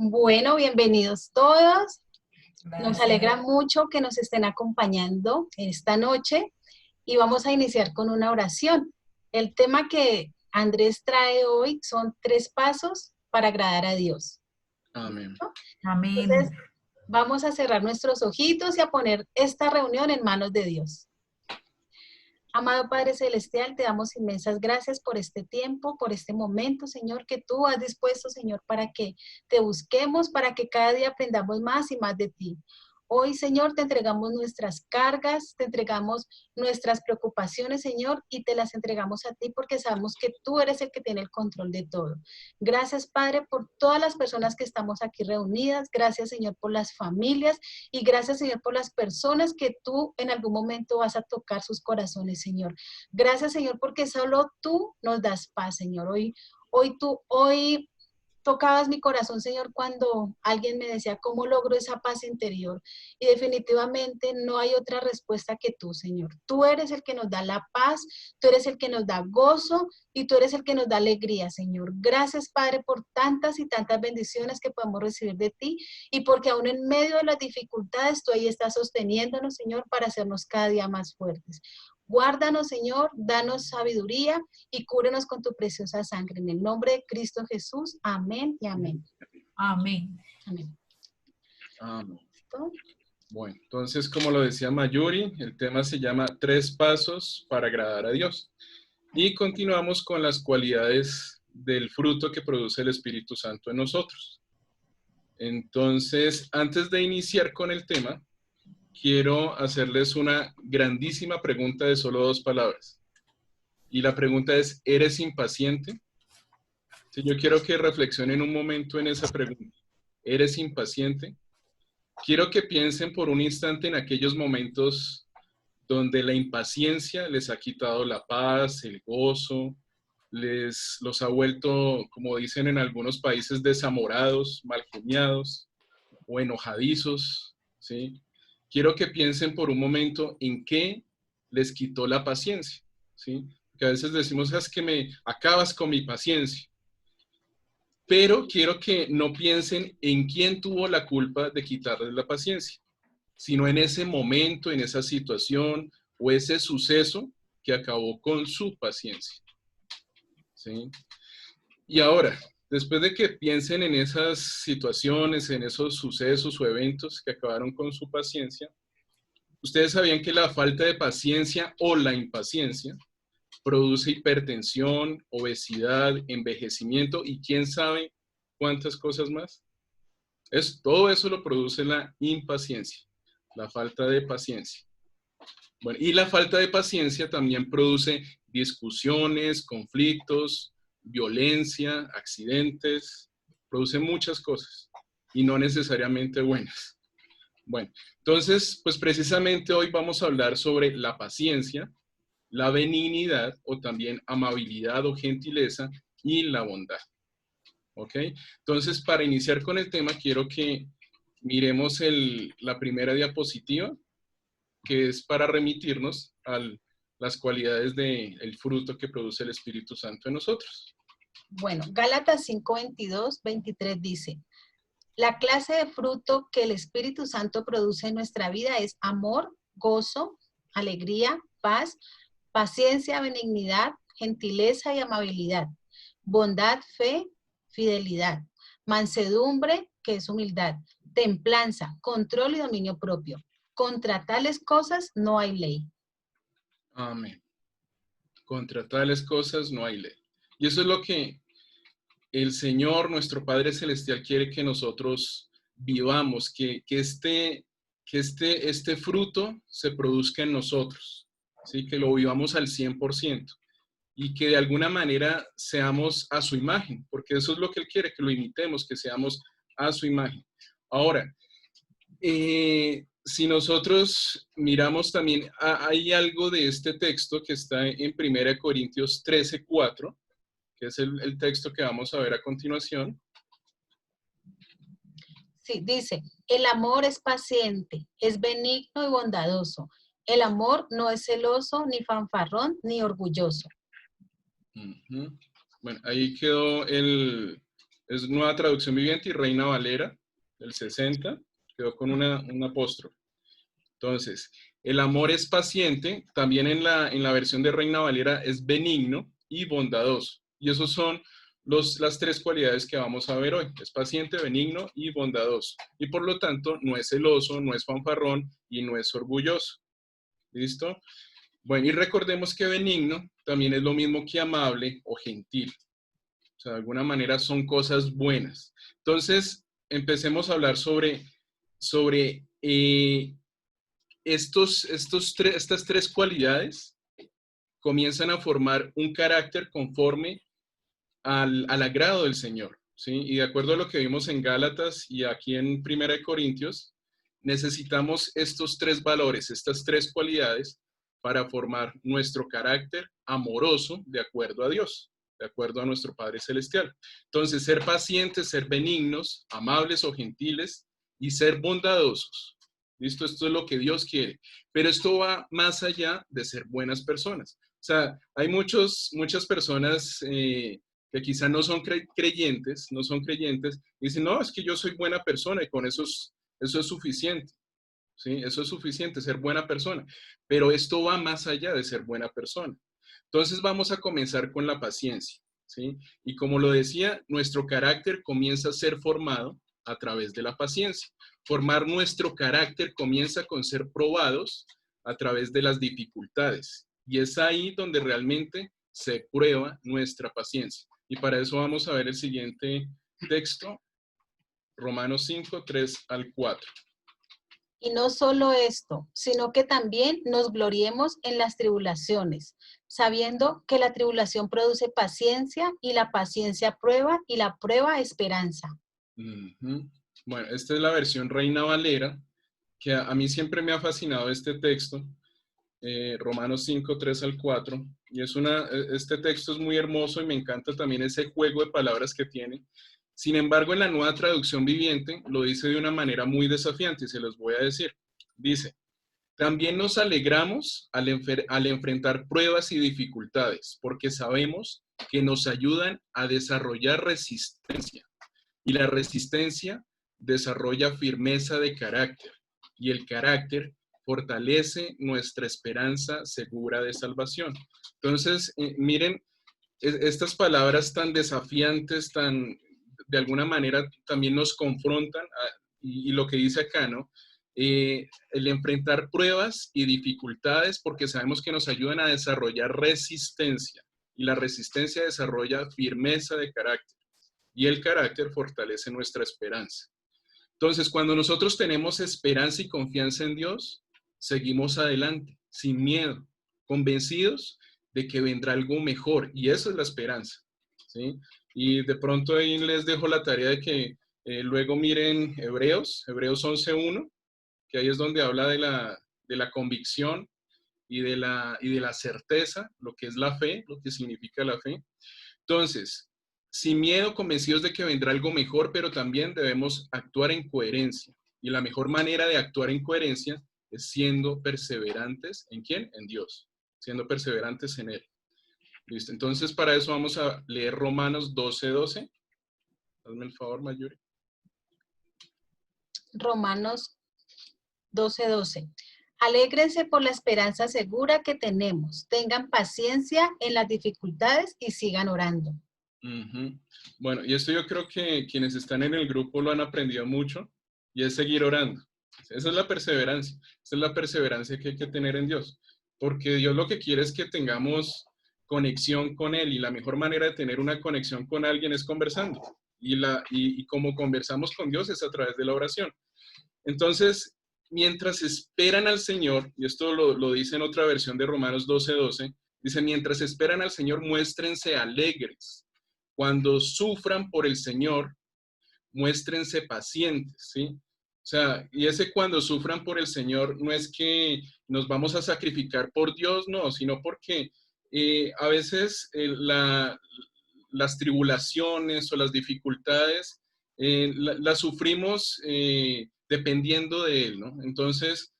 Bueno, bienvenidos todos. Nos alegra Gracias. mucho que nos estén acompañando esta noche y vamos a iniciar con una oración. El tema que Andrés trae hoy son 3 pasos para agradar a Dios. Amén. Entonces, Amén. vamos a cerrar nuestros ojitos y a poner esta reunión en manos de Dios. Amado Padre Celestial, te damos inmensas gracias por este tiempo, por este momento, Señor, que tú has dispuesto, Señor, para que te busquemos, para que cada día aprendamos más y más de ti. Hoy, Señor, te entregamos nuestras cargas, te entregamos nuestras preocupaciones, Señor, y te las entregamos a ti porque sabemos que tú eres el que tiene el control de todo. Gracias, Padre, por todas las personas que estamos aquí reunidas. Gracias, Señor, por las familias. Y gracias, Señor, por las personas que tú en algún momento vas a tocar sus corazones, Señor. Gracias, Señor, porque solo tú nos das paz, Señor. Hoy tocabas mi corazón, Señor, cuando alguien me decía, ¿cómo logro esa paz interior? Y definitivamente no hay otra respuesta que tú, Señor. Tú eres el que nos da la paz, tú eres el que nos da gozo y tú eres el que nos da alegría, Señor. Gracias, Padre, por tantas y tantas bendiciones que podemos recibir de ti y porque aún en medio de las dificultades tú ahí estás sosteniéndonos, Señor, para hacernos cada día más fuertes. Guárdanos, Señor, danos sabiduría y cúbrenos con tu preciosa sangre. En el nombre de Cristo Jesús, amén y amén. Amén. Amén. Amén. ¿Listo? Bueno, entonces, como lo decía Mayuri, el tema se llama 3 pasos para agradar a Dios. Y continuamos con las cualidades del fruto que produce el Espíritu Santo en nosotros. Entonces, antes de iniciar con el tema, quiero hacerles una grandísima pregunta de solo 2 palabras. Y la pregunta es, ¿eres impaciente? Si yo quiero que reflexionen un momento en esa pregunta. ¿Eres impaciente? Quiero que piensen por un instante en aquellos momentos donde la impaciencia les ha quitado la paz, el gozo, los ha vuelto, como dicen en algunos países, desamorados, malgeniados o enojadizos, ¿sí? Quiero que piensen por un momento en qué les quitó la paciencia, ¿sí? Que a veces decimos, es que me acabas con mi paciencia. Pero quiero que no piensen en quién tuvo la culpa de quitarles la paciencia, sino en ese momento, en esa situación o ese suceso que acabó con su paciencia, ¿sí? Y ahora, después de que piensen en esas situaciones, en esos sucesos o eventos que acabaron con su paciencia, ustedes sabían que la falta de paciencia o la impaciencia produce hipertensión, obesidad, envejecimiento y quién sabe cuántas cosas más. Todo eso lo produce la impaciencia, la falta de paciencia. Bueno, y la falta de paciencia también produce discusiones, conflictos, violencia, accidentes, produce muchas cosas y no necesariamente buenas. Bueno, entonces, pues precisamente hoy vamos a hablar sobre la paciencia, la benignidad o también amabilidad o gentileza y la bondad. ¿Ok? Entonces, para iniciar con el tema, quiero que miremos la primera diapositiva, que es para remitirnos a las cualidades del fruto que produce el Espíritu Santo en nosotros. Bueno, Gálatas 5, 22, 23 dice, la clase de fruto que el Espíritu Santo produce en nuestra vida es amor, gozo, alegría, paz, paciencia, benignidad, gentileza y amabilidad, bondad, fe, fidelidad, mansedumbre, que es humildad, templanza, control y dominio propio. Contra tales cosas no hay ley. Amén. Contra tales cosas no hay ley. Y eso es lo que el Señor, nuestro Padre Celestial, quiere que nosotros vivamos, que este fruto se produzca en nosotros, ¿sí? Que lo vivamos al 100% y que de alguna manera seamos a su imagen, porque eso es lo que Él quiere, que lo imitemos, que seamos a su imagen. Ahora, si nosotros miramos también, hay algo de este texto que está en 1 Corintios 13:4, que es el texto que vamos a ver a continuación. Sí, dice, el amor es paciente, es benigno y bondadoso. El amor no es celoso, ni fanfarrón, ni orgulloso. Bueno, ahí quedó el Es Nueva Traducción Viviente y Reina Valera, del 60, quedó con un apóstrofe. Entonces, el amor es paciente, también en la versión de Reina Valera es benigno y bondadoso. Y esos son las tres cualidades que vamos a ver hoy. Es paciente, benigno y bondadoso. Y por lo tanto, no es celoso, no es fanfarrón y no es orgulloso. ¿Listo? Bueno, y recordemos que benigno también es lo mismo que amable o gentil. O sea, de alguna manera son cosas buenas. Entonces, empecemos a hablar sobre estas tres cualidades comienzan a formar un carácter conforme al agrado del Señor, ¿sí? Y de acuerdo a lo que vimos en Gálatas y aquí en Primera de Corintios, necesitamos estos tres valores, estas tres cualidades para formar nuestro carácter amoroso de acuerdo a Dios, de acuerdo a nuestro Padre Celestial. Entonces, ser pacientes, ser benignos, amables o gentiles y ser bondadosos. ¿Listo? Esto es lo que Dios quiere. Pero esto va más allá de ser buenas personas. O sea, hay muchas personas que quizá no son creyentes, y dicen, no, es que yo soy buena persona y con eso es suficiente. ¿Sí? Eso es suficiente, ser buena persona. Pero esto va más allá de ser buena persona. Entonces vamos a comenzar con la paciencia. ¿Sí? Y como lo decía, nuestro carácter comienza a ser formado a través de la paciencia. Formar nuestro carácter comienza con ser probados a través de las dificultades. Y es ahí donde realmente se prueba nuestra paciencia. Y para eso vamos a ver el siguiente texto, Romanos 5, 3 al 4. Y no solo esto, sino que también nos gloriemos en las tribulaciones, sabiendo que la tribulación produce paciencia y la paciencia prueba y la prueba esperanza. Bueno, esta es la versión Reina Valera, que a mí siempre me ha fascinado este texto, Romanos 5, 3 al 4, y este texto es muy hermoso y me encanta también ese juego de palabras que tiene. Sin embargo, en la Nueva Traducción Viviente lo dice de una manera muy desafiante y se los voy a decir. Dice, también nos alegramos al enfrentar pruebas y dificultades, porque sabemos que nos ayudan a desarrollar resistencia. Y la resistencia desarrolla firmeza de carácter. Y el carácter fortalece nuestra esperanza segura de salvación. Entonces, miren, estas palabras tan desafiantes, de alguna manera también nos confrontan, y lo que dice acá, ¿no? El enfrentar pruebas y dificultades porque sabemos que nos ayudan a desarrollar resistencia y la resistencia desarrolla firmeza de carácter y el carácter fortalece nuestra esperanza. Entonces, cuando nosotros tenemos esperanza y confianza en Dios, seguimos adelante, sin miedo, convencidos de que vendrá algo mejor, y eso es la esperanza, ¿sí? Y de pronto ahí les dejo la tarea de que luego miren Hebreos 11:1, que ahí es donde habla de la convicción y de la certeza, lo que es la fe, lo que significa la fe. Entonces, sin miedo, convencidos de que vendrá algo mejor, pero también debemos actuar en coherencia. Y la mejor manera de actuar en coherencia es siendo perseverantes, ¿en quién? En Dios, siendo perseverantes en Él. ¿Listo? Entonces, para eso vamos a leer Romanos 12:12. Hazme el favor, Mayuri. Romanos 12:12. Alégrense por la esperanza segura que tenemos. Tengan paciencia en las dificultades y sigan orando. Bueno, y esto yo creo que quienes están en el grupo lo han aprendido mucho y es seguir orando. Esa es la perseverancia. Esa es la perseverancia que hay que tener en Dios. Porque Dios lo que quiere es que tengamos conexión con Él y la mejor manera de tener una conexión con alguien es conversando. Y como conversamos con Dios es a través de la oración. Entonces, mientras esperan al Señor, y esto lo dice en otra versión de Romanos 12:12, dice, mientras esperan al Señor, muéstrense alegres. Cuando sufran por el Señor, muéstrense pacientes, ¿sí? O sea, y ese cuando sufran por el Señor no es que nos vamos a sacrificar por Dios, no, sino porque a veces las tribulaciones o las dificultades las sufrimos dependiendo de Él, ¿no? Entonces,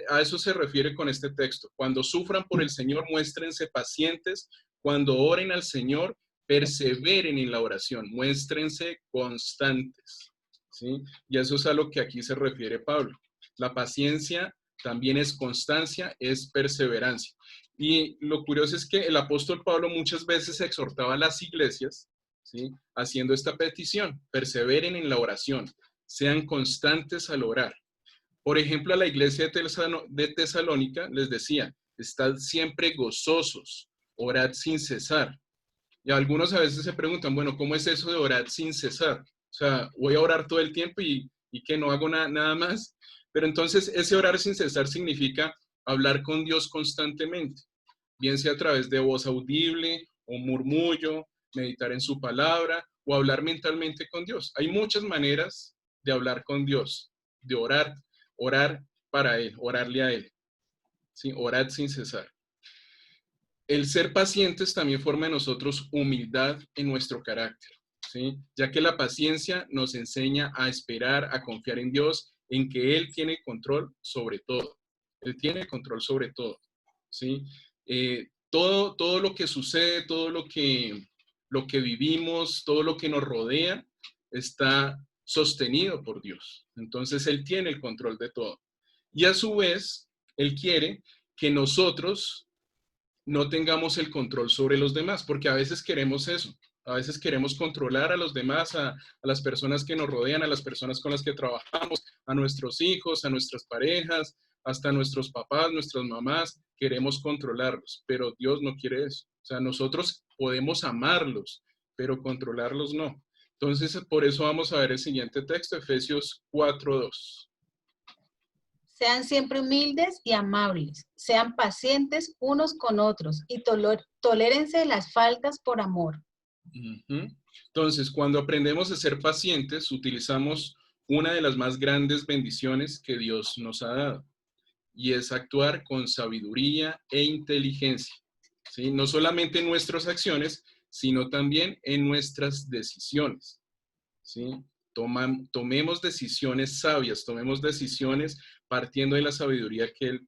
a eso se refiere con este texto. Cuando sufran por el Señor, muéstrense pacientes. Cuando oren al Señor, perseveren en la oración, muéstrense constantes, ¿sí? Y eso es a lo que aquí se refiere Pablo. La paciencia también es constancia, es perseverancia. Y lo curioso es que el apóstol Pablo muchas veces exhortaba a las iglesias, ¿sí? Haciendo esta petición: perseveren en la oración, sean constantes al orar. Por ejemplo, a la iglesia de Tesalónica les decía: estad siempre gozosos, orad sin cesar. Y algunos a veces se preguntan, bueno, ¿cómo es eso de orar sin cesar? O sea, voy a orar todo el tiempo y que no hago nada más. Pero entonces ese orar sin cesar significa hablar con Dios constantemente, bien sea a través de voz audible o murmullo, meditar en su palabra o hablar mentalmente con Dios. Hay muchas maneras de hablar con Dios, de orar para Él, orarle a Él, ¿sí? Orad sin cesar. El ser pacientes también forma en nosotros humildad en nuestro carácter, ¿sí? Ya que la paciencia nos enseña a esperar, a confiar en Dios, en que Él tiene control sobre todo. Él tiene control sobre todo, ¿sí? Todo lo que sucede, todo lo que vivimos, todo lo que nos rodea, está sostenido por Dios. Entonces, Él tiene el control de todo. Y a su vez, Él quiere que nosotros no tengamos el control sobre los demás, porque a veces queremos eso, a veces queremos controlar a los demás, a las personas que nos rodean, a las personas con las que trabajamos, a nuestros hijos, a nuestras parejas, hasta a nuestros papás, nuestras mamás, queremos controlarlos, pero Dios no quiere eso. O sea, nosotros podemos amarlos, pero controlarlos no. Entonces, por eso vamos a ver el siguiente texto, Efesios 4:2. Sean siempre humildes y amables, sean pacientes unos con otros y tolérense las faltas por amor. Entonces, cuando aprendemos a ser pacientes, utilizamos una de las más grandes bendiciones que Dios nos ha dado, y es actuar con sabiduría e inteligencia, ¿sí? No solamente en nuestras acciones, sino también en nuestras decisiones, ¿sí? Tomemos decisiones sabias, tomemos decisiones partiendo de la sabiduría que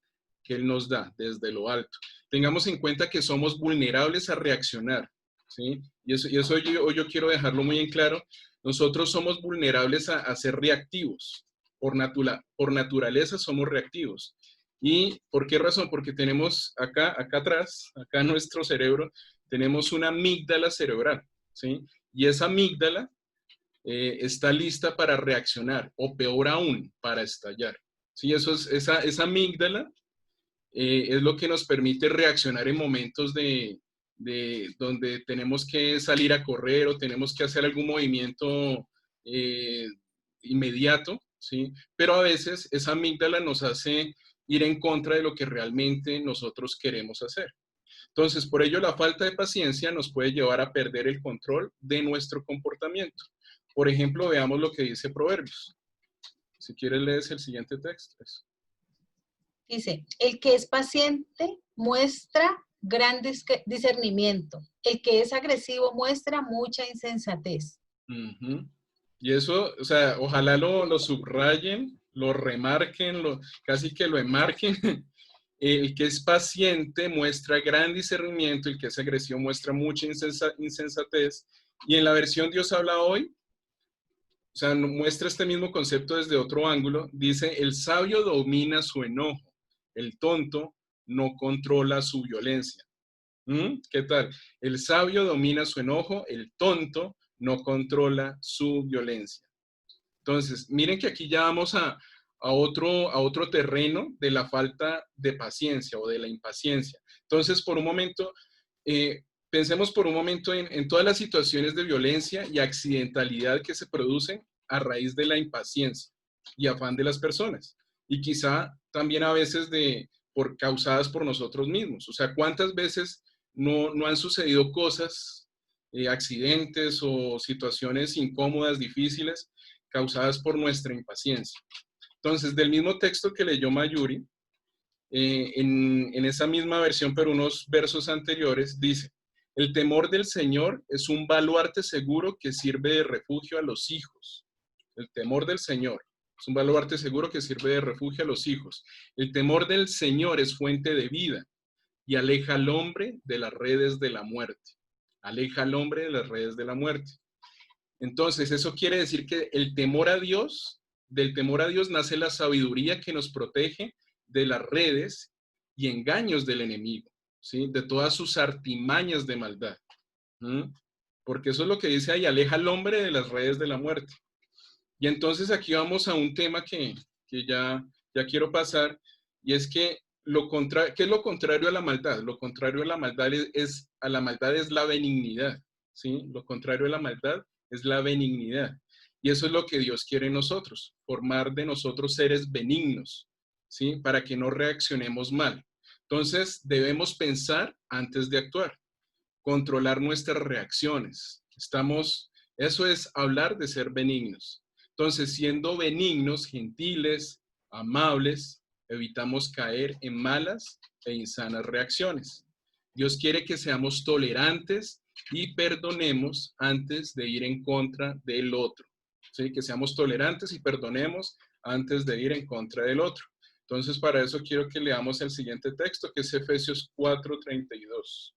Él nos da desde lo alto. Tengamos en cuenta que somos vulnerables a reaccionar, ¿sí? Y eso yo quiero dejarlo muy en claro. Nosotros somos vulnerables a ser reactivos. Por naturaleza somos reactivos. ¿Y por qué razón? Porque tenemos acá atrás, acá en nuestro cerebro, tenemos una amígdala cerebral, ¿sí? Y esa amígdala está lista para reaccionar, o peor aún, para estallar. ¿Sí? Esa amígdala es lo que nos permite reaccionar en momentos de donde tenemos que salir a correr o tenemos que hacer algún movimiento inmediato, ¿sí? Pero a veces esa amígdala nos hace ir en contra de lo que realmente nosotros queremos hacer. Entonces, por ello, la falta de paciencia nos puede llevar a perder el control de nuestro comportamiento. Por ejemplo, veamos lo que dice Proverbios. Si quieres, lees el siguiente texto. Dice, el que es paciente muestra gran discernimiento. El que es agresivo muestra mucha insensatez. Y eso, o sea, ojalá lo subrayen, lo remarquen, casi que lo enmarquen. El que es paciente muestra gran discernimiento, el que es agresivo muestra mucha insensatez. Y en la versión Dios habla hoy, o sea, muestra este mismo concepto desde otro ángulo. Dice, el sabio domina su enojo, el tonto no controla su violencia. ¿Qué tal? El sabio domina su enojo, el tonto no controla su violencia. Entonces, miren que aquí ya vamos a otro terreno de la falta de paciencia o de la impaciencia. Entonces, por un momento, pensemos por un momento en todas las situaciones de violencia y accidentalidad que se producen a raíz de la impaciencia y afán de las personas. Y quizá también a veces causadas por nosotros mismos. O sea, ¿cuántas veces no han sucedido cosas, accidentes o situaciones incómodas, difíciles, causadas por nuestra impaciencia? Entonces, del mismo texto que leyó Mayuri, en esa misma versión, pero unos versos anteriores, dice, el temor del Señor es un baluarte seguro que sirve de refugio a los hijos. El temor del Señor es un baluarte seguro que sirve de refugio a los hijos. El temor del Señor es fuente de vida y aleja al hombre de las redes de la muerte. aleja al hombre de las redes de la muerte. Entonces, eso quiere decir que el temor a Dios, del temor a Dios nace la sabiduría que nos protege de las redes y engaños del enemigo, ¿sí? De todas sus artimañas de maldad. ¿Mm? Porque eso es lo que dice ahí, aleja al hombre de las redes de la muerte. Y entonces aquí vamos a un tema que ya quiero pasar, y es que ¿qué es lo contrario a la maldad? Lo contrario a la maldad a la maldad es la benignidad, ¿sí? Lo contrario a la maldad es la benignidad. Y eso es lo que Dios quiere en nosotros, formar de nosotros seres benignos, ¿sí? Para que no reaccionemos mal. Entonces, debemos pensar antes de actuar, controlar nuestras reacciones. Eso es hablar de ser benignos. Entonces, siendo benignos, gentiles, amables, evitamos caer en malas e insanas reacciones. Dios quiere que seamos tolerantes y perdonemos antes de ir en contra del otro. ¿Sí? Que seamos tolerantes y perdonemos antes de ir en contra del otro. Entonces, para eso quiero que leamos el siguiente texto, que es Efesios 4:32.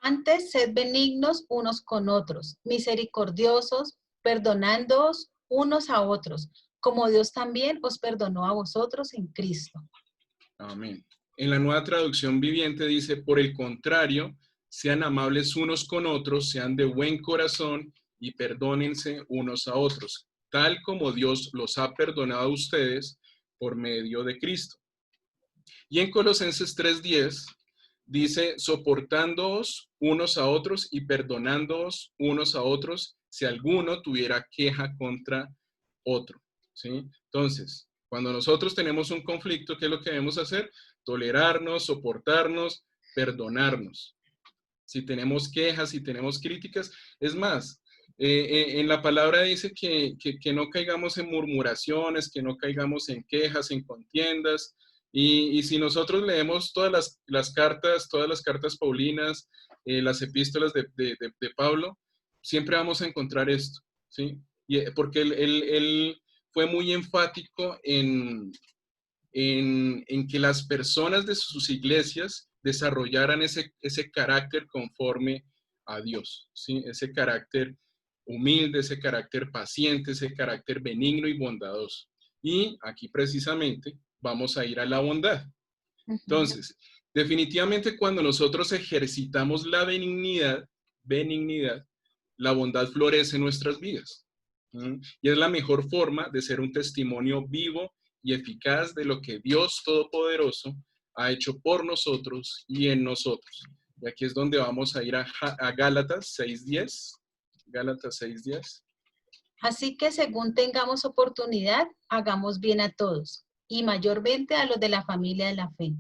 Antes, sed benignos unos con otros, misericordiosos, perdonándoos unos a otros, como Dios también os perdonó a vosotros en Cristo. Amén. En la Nueva Traducción Viviente dice, por el contrario, sean amables unos con otros, sean de buen corazón y perdónense unos a otros, tal como Dios los ha perdonado a ustedes por medio de Cristo. Y en Colosenses 3:10 dice, soportándoos unos a otros y perdonándoos unos a otros si alguno tuviera queja contra otro. ¿Sí? Entonces, cuando nosotros tenemos un conflicto, ¿qué es lo que debemos hacer? Tolerarnos, soportarnos, perdonarnos. Si tenemos quejas, si tenemos críticas, es más, en la palabra dice que no caigamos en murmuraciones, que no caigamos en quejas, en contiendas, y si nosotros leemos todas todas las cartas paulinas, las epístolas de Pablo, siempre vamos a encontrar esto, ¿sí? Porque él fue muy enfático en que las personas de sus iglesias desarrollaran ese carácter conforme a Dios, ¿sí? Ese carácter humilde, ese carácter paciente, ese carácter benigno y bondadoso. Y aquí precisamente vamos a ir a la bondad. Entonces, definitivamente cuando nosotros ejercitamos la benignidad, la bondad florece en nuestras vidas. Y es la mejor forma de ser un testimonio vivo y eficaz de lo que Dios Todopoderoso ha hecho por nosotros y en nosotros. Y aquí es donde vamos a ir a Gálatas 6:10. Gálatas 6:10. Así que según tengamos oportunidad, hagamos bien a todos, y mayormente a los de la familia de la fe.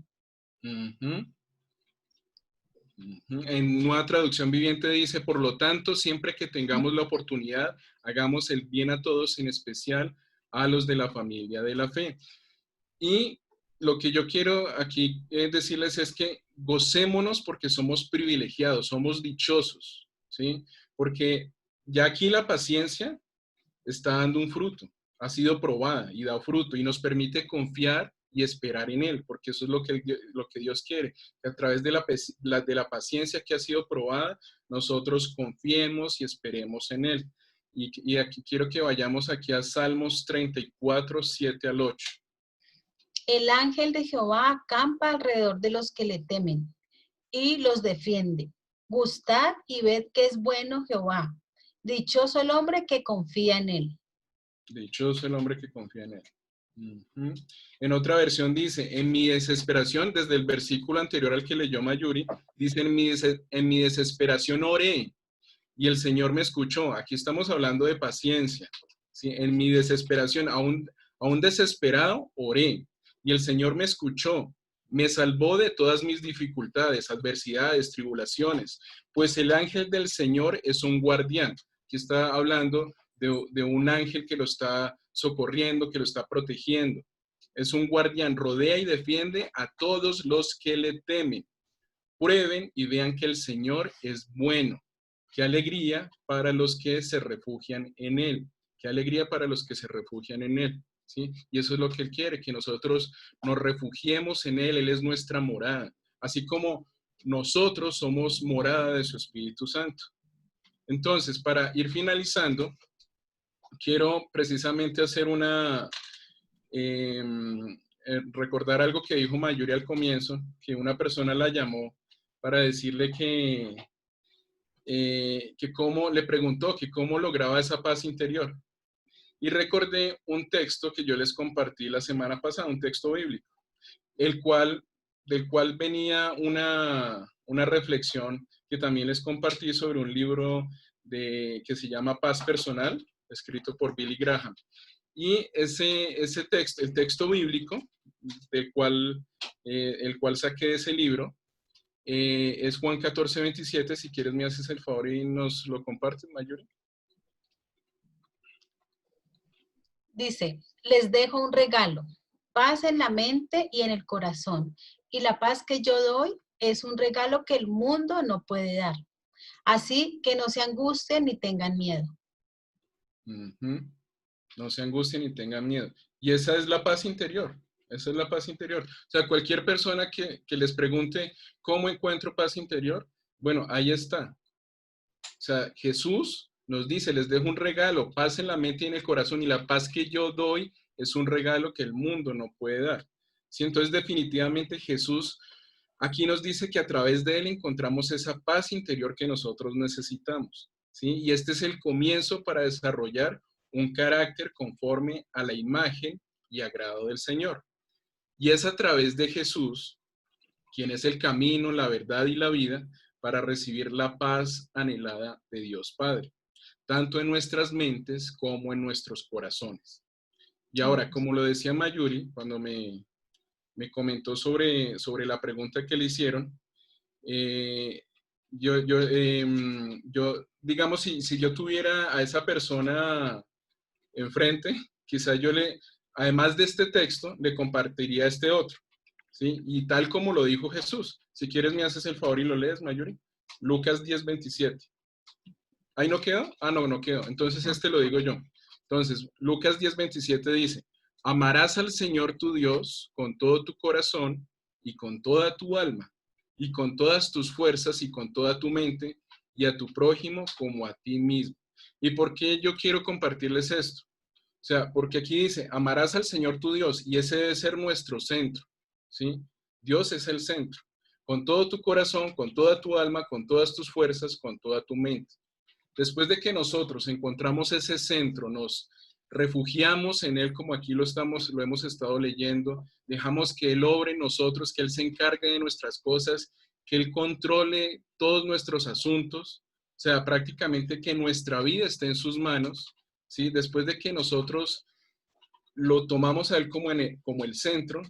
En Nueva Traducción Viviente dice, por lo tanto, siempre que tengamos la oportunidad, hagamos el bien a todos, en especial a los de la familia de la fe. Y lo que yo quiero aquí decirles es que gocémonos porque somos privilegiados, somos dichosos, ¿sí? Porque ya aquí la paciencia está dando un fruto, ha sido probada y da fruto y nos permite confiar y esperar en Él, porque eso es lo que Dios quiere, que a través de la paciencia que ha sido probada, nosotros confiemos y esperemos en Él. Y aquí quiero que vayamos aquí a Salmos 34, 7 al 8. El ángel de Jehová acampa alrededor de los que le temen y los defiende. Gustad y ved que es bueno Jehová. Dichoso el hombre que confía en él. Dichoso el hombre que confía en Él. En otra versión dice, en mi desesperación, desde el versículo anterior al que leyó Mayuri, dice, en mi desesperación oré y el Señor me escuchó. Aquí estamos hablando de paciencia. ¿Sí? En mi desesperación, aún desesperado, oré y el Señor me escuchó. Me salvó de todas mis dificultades, adversidades, tribulaciones, pues el ángel del Señor es un guardián. Aquí está hablando de un ángel que lo está socorriendo, que lo está protegiendo. Es un guardián, rodea y defiende a todos los que le temen. Prueben y vean que el Señor es bueno. Qué alegría para los que se refugian en Él. Qué alegría para los que se refugian en Él. ¿Sí? Y eso es lo que Él quiere, que nosotros nos refugiemos en Él. Él es nuestra morada. Así como nosotros somos morada de su Espíritu Santo. Entonces, para ir finalizando, quiero precisamente hacer recordar algo que dijo Mayuri al comienzo, que una persona la llamó para decirle que cómo, le preguntó que cómo lograba esa paz interior. Y recordé un texto que yo les compartí la semana pasada, un texto bíblico, del cual venía una reflexión que también les compartí sobre un libro que se llama Paz Personal, escrito por Billy Graham. Y ese texto, el texto bíblico, el cual saqué ese libro, es Juan 14:27. Si quieres me haces el favor y nos lo compartes, Mayuri. Dice, les dejo un regalo, paz en la mente y en el corazón. Y la paz que yo doy es un regalo que el mundo no puede dar. Así que no se angustien ni tengan miedo. No se angustien ni tengan miedo. Y esa es la paz interior. Esa es la paz interior. O sea, cualquier persona que les pregunte cómo encuentro paz interior, bueno, ahí está. O sea, Jesús nos dice, les dejo un regalo, paz en la mente y en el corazón, y la paz que yo doy es un regalo que el mundo no puede dar. ¿Sí? Entonces, definitivamente Jesús aquí nos dice que a través de él encontramos esa paz interior que nosotros necesitamos. ¿Sí? Y este es el comienzo para desarrollar un carácter conforme a la imagen y agrado del Señor. Y es a través de Jesús, quien es el camino, la verdad y la vida, para recibir la paz anhelada de Dios Padre, tanto en nuestras mentes como en nuestros corazones. Y ahora, como lo decía Mayuri, cuando me comentó sobre la pregunta que le hicieron, yo digamos, si yo tuviera a esa persona enfrente, quizá además de este texto, le compartiría este otro, ¿sí? Y tal como lo dijo Jesús. Si quieres me haces el favor y lo lees, Mayuri. Lucas 10:27. ¿Ahí no quedó? Ah, no, no quedó. Entonces este lo digo yo. Entonces, Lucas 10:27 dice, amarás al Señor tu Dios con todo tu corazón y con toda tu alma y con todas tus fuerzas y con toda tu mente y a tu prójimo como a ti mismo. ¿Y por qué yo quiero compartirles esto? O sea, porque aquí dice, amarás al Señor tu Dios y ese debe ser nuestro centro, ¿sí? Dios es el centro. Con todo tu corazón, con toda tu alma, con todas tus fuerzas, con toda tu mente. Después de que nosotros encontramos ese centro, nos refugiamos en él como aquí lo hemos estado leyendo, dejamos que él obre en nosotros, que él se encargue de nuestras cosas, que él controle todos nuestros asuntos, o sea, prácticamente que nuestra vida esté en sus manos, ¿sí? Después de que nosotros lo tomamos a él como el centro,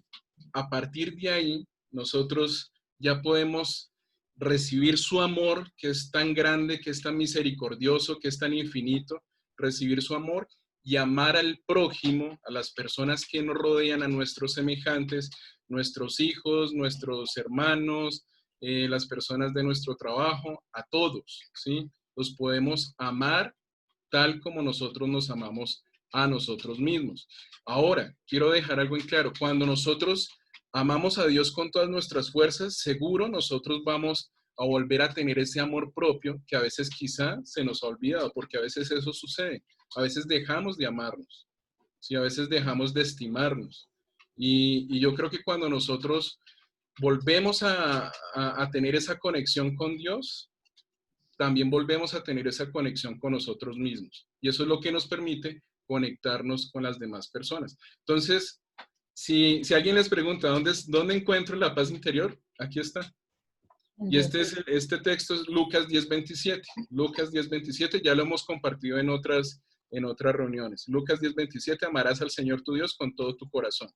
a partir de ahí nosotros ya podemos recibir su amor, que es tan grande, que es tan misericordioso, que es tan infinito, recibir su amor y amar al prójimo, a las personas que nos rodean, a nuestros semejantes, nuestros hijos, nuestros hermanos, las personas de nuestro trabajo, a todos, ¿sí? Los podemos amar tal como nosotros nos amamos a nosotros mismos. Ahora, quiero dejar algo en claro. Cuando nosotros amamos a Dios con todas nuestras fuerzas, seguro nosotros vamos a volver a tener ese amor propio que a veces quizá se nos ha olvidado, porque a veces eso sucede. A veces dejamos de amarnos, ¿sí? A veces dejamos de estimarnos. Y yo creo que cuando nosotros volvemos a tener esa conexión con Dios, también volvemos a tener esa conexión con nosotros mismos. Y eso es lo que nos permite conectarnos con las demás personas. Entonces, si alguien les pregunta, ¿dónde encuentro la paz interior? Aquí está. Y este texto es Lucas 10:27. Lucas 10:27, ya lo hemos compartido en otras reuniones. Lucas 10:27, amarás al Señor tu Dios con todo tu corazón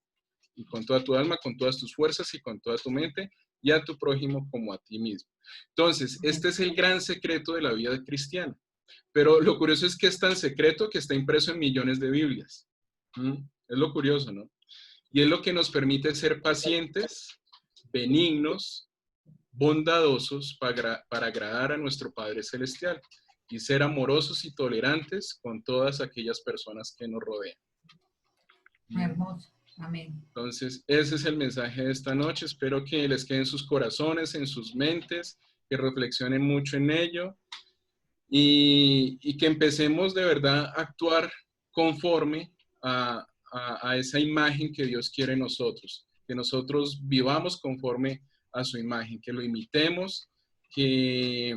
y con toda tu alma, con todas tus fuerzas y con toda tu mente, y a tu prójimo como a ti mismo. Entonces, este es el gran secreto de la vida cristiana. Pero lo curioso es que es tan secreto que está impreso en millones de Biblias. Es lo curioso, ¿no? Y es lo que nos permite ser pacientes, benignos, bondadosos para agradar a nuestro Padre Celestial y ser amorosos y tolerantes con todas aquellas personas que nos rodean. Hermoso. Amén. Entonces, ese es el mensaje de esta noche. Espero que les quede en sus corazones, en sus mentes, que reflexionen mucho en ello y que empecemos de verdad a actuar conforme a esa imagen que Dios quiere en nosotros, que nosotros vivamos conforme a su imagen, que lo imitemos, que,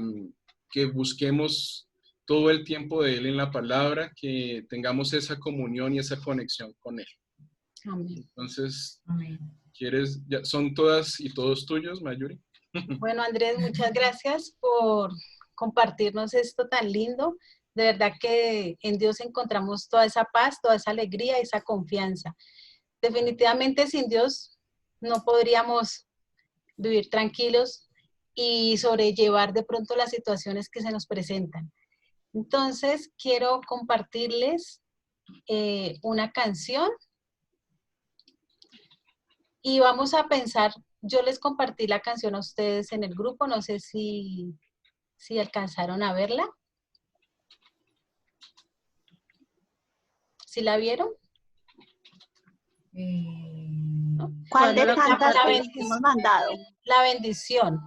que busquemos todo el tiempo de Él en la palabra, que tengamos esa comunión y esa conexión con Él. Amén. Entonces, Amén. ¿quieres? ¿Son todas y todos tuyos, Mayuri? Bueno, Andrés, muchas gracias por compartirnos esto tan lindo. De verdad que en Dios encontramos toda esa paz, toda esa alegría, esa confianza. Definitivamente sin Dios no podríamos vivir tranquilos y sobrellevar de pronto las situaciones que se nos presentan. Entonces, quiero compartirles una canción y vamos a pensar, yo les compartí la canción a ustedes en el grupo, no sé si alcanzaron a verla. ¿Sí la vieron? ¿No? ¿Cuál de La tantas que les bendición. hemos mandado? La bendición.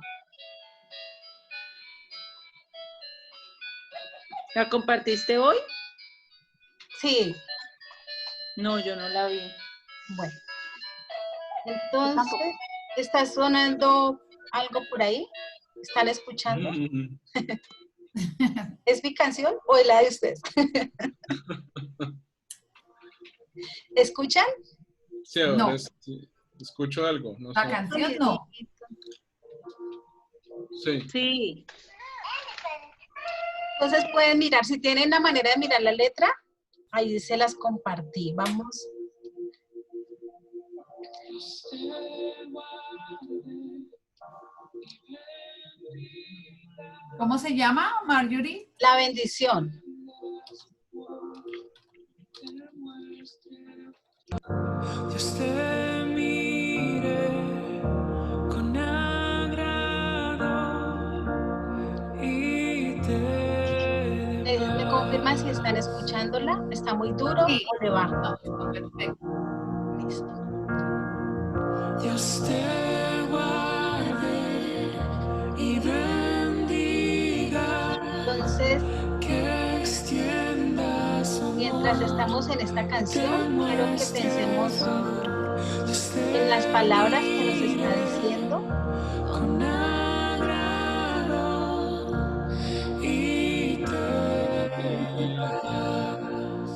¿La compartiste hoy? Sí, No, yo no la vi. bueno. Yo Entonces, tampoco. ¿está sonando algo por ahí? ¿Están escuchando? ¿Es mi canción o es la de ustedes? ¿Escuchan? Sí, ahora No. sí, escucho algo. No La sé. canción no. Sí. Sí. Entonces pueden mirar, si tienen la manera de mirar la letra, ahí se las compartí. Vamos. ¿Cómo se llama, Marjorie? La bendición. Dios te mire con agrado y ¿Me confirman si están escuchándola? ¿Está muy duro Sí. o le bajo? No, está perfecto. Listo. Dios te guarde y bendiga, Entonces, que extienda su mientras estamos en esta canción, quiero que pensemos Dios te en las palabras que nos está diciendo. con agrado y te dé paz.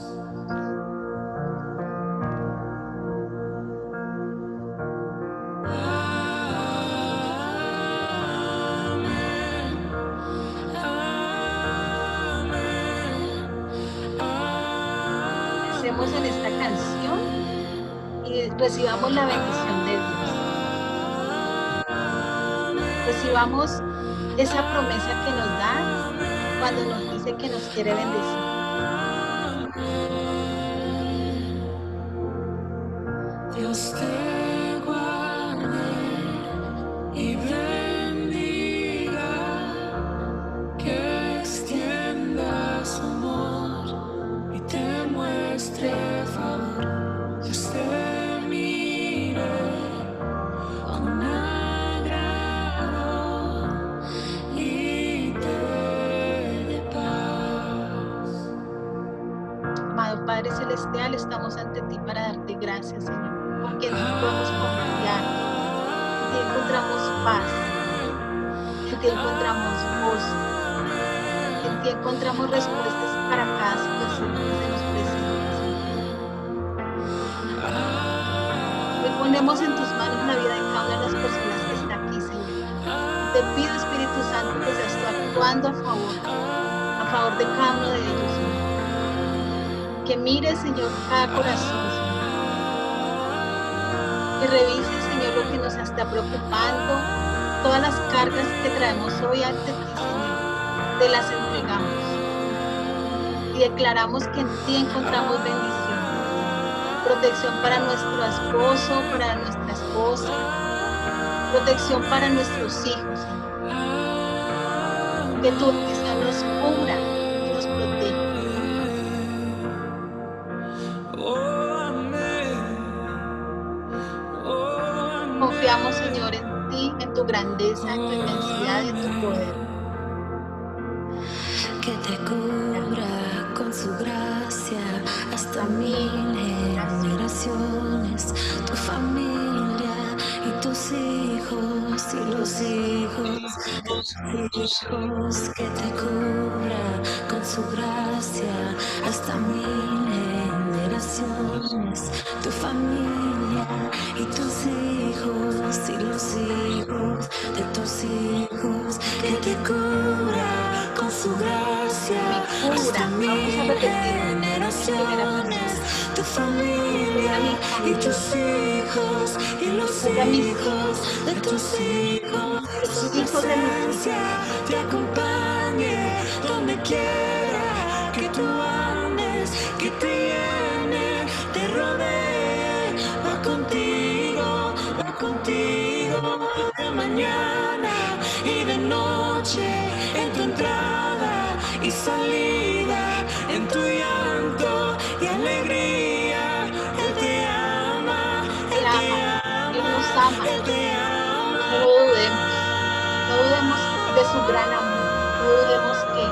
Amén. Amén. Pensemos en esta canción y recibamos la bendición de Dios. Recibamos esa promesa que nos da cuando nos dice que nos quiere bendecir. Dios te guarde y bendiga, que extienda su amor y te muestre favor. Dios te mire con agrado y te dé paz. Amado Padre Celestial, estamos ante ti para darte gracias, Señor, porque en ti podemos confiar, en ti encontramos paz, en ti encontramos gozo, en ti encontramos respuestas para cada situación que se nos presenta, Señor. Hoy ponemos en tus manos la vida de cada una de las personas que está aquí, Señor. Te pido, Espíritu Santo, que seas tú actuando a favor de cada uno de ellos, Señor. Que mires, Señor, cada corazón, Señor. Que revises, Señor, lo que nos está preocupando, todas las cargas que traemos hoy ante ti, Señor, te las entregamos. Y declaramos que en ti encontramos bendición, protección para nuestro esposo, para nuestra esposa, protección para nuestros hijos, Señor. Que tu bendición nos cubra y nos proteja. Oh, amén, Confiamos, Señor, en ti, en tu grandeza, en tu inmensidad y en tu poder. que te cubra con su gracia hasta 1000 generaciones, tu familia y tus hijos y los hijos de tus hijos, que te cubra con su gracia hasta 1000 generaciones, tu familia y tus hijos y los hijos de tus hijos, que te cubra con su gracia hasta 1000 generaciones, tu familia y tus hijos y los hijos de tus hijos, su presencia te acompañe donde quiera que tú andes, que te llene, te rodee, va contigo de mañana y de noche, en tu entrada y salida, en tu llanto y alegría. Él te ama, Él te ama, Él nos ama. Él te ama. No lo dudemos. No dudemos de su gran amor. No dudemos que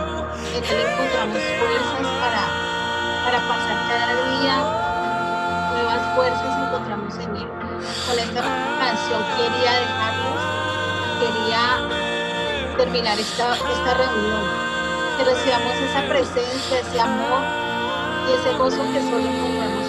en Él encontramos fuerzas para pasar cada día. Nuevas fuerzas encontramos en Él. Con esta canción quería terminar esta reunión. Que recibamos esa presencia, ese amor y ese gozo que solo encontramos